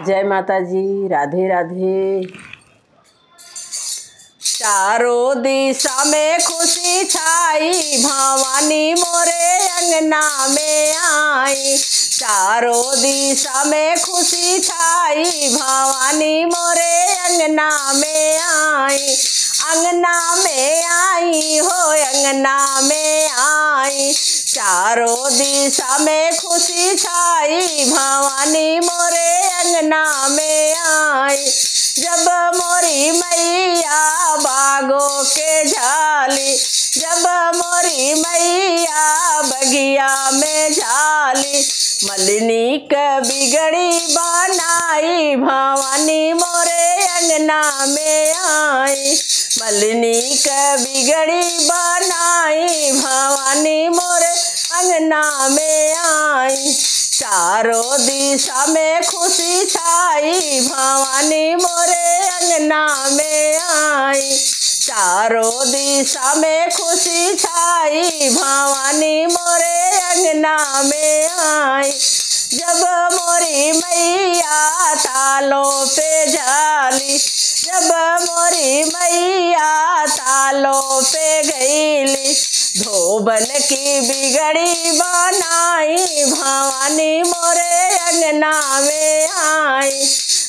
जय माता जी, राधे राधे। चारों दिशा में खुशी छाई, भवानी मोरे अंगना में आई। चारों दिशा में खुशी छाई, भवानी मोरे अंगना में आई। अंगना में आई हो, अंगना में आई। चारों दिशा में खुशी छाई, भवानी मोरे अंगना में आई। जब मोरी मैया बागों के झाली, जब मोरी मैया बगिया में झाली। मलिनी के बिगड़ी बनाई, भवानी मोरे अंगना में आई। मलिनी के बिगड़ी बनाई, भवानी मोरे अंगना में आई। चारों दिशा में खुशी छाई, भवानी मोरे अंगना में आई। चारों दिशा में खुशी छाई, भवानी मोरे अंगना में आई। जब मोरी मैया तालों पे झाली, जब मोरी मैया तालों पे गईली। धोबन की बिगड़ी बनाई, भवानी मोरे अंगना में आई।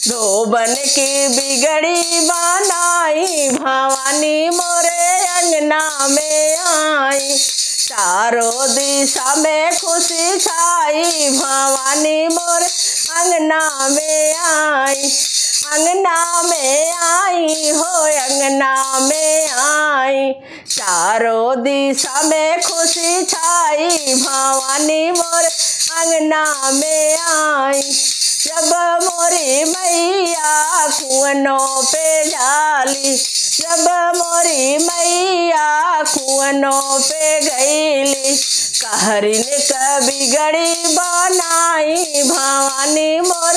धोबन की बिगड़ी बनाई, भवानी मोरे अंगना में आई। चारों दिशा में खुशी छाई, भवानी मोरे अंगना में आई। अंगना में आई हो, अंगना में आई। चारों दिशा में खुशी छाई, भवानी मोरे अंगना में आई। जब मोरी मैया कुआनों पे झाली, जब मोरी मैया कुआनों पे गईली। कहरिन का बिगड़ी बनाई, भवानी मोर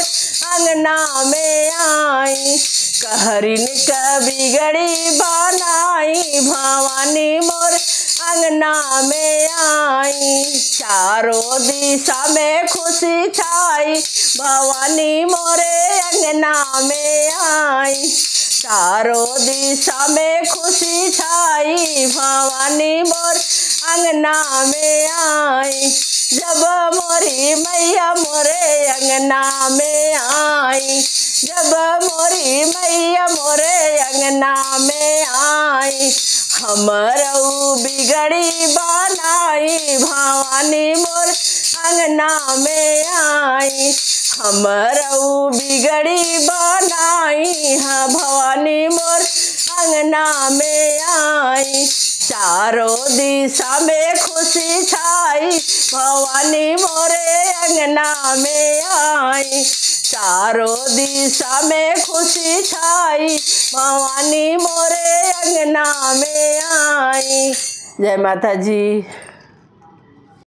अंगना में आई। कहरिन का बिगड़ी बनाई, भवानी मोर अंगना में आई। चारों दिशा में खुशी छाई, भवानी मोरे अंगना में आई। चारों दिशा में खुशी छाई, भवानी मोर अंगना में आई। जब मोरी मैया मोरे अंगना में आई, जब मोरी मैया मोरे अंगना में आई। हमरऊ बिगड़ी बनाई, भवानी मोर अंगना में आई। हमरऊ बिगड़ी बनाई, हाँ भवानी मोर अंगना में आई। चारों दिशा में खुशी छाई, भवानी मोरे अंगना में आई। चारों दिशा में खुशी छाई, भवानी मोरे अंगना में आई। जय माता जी।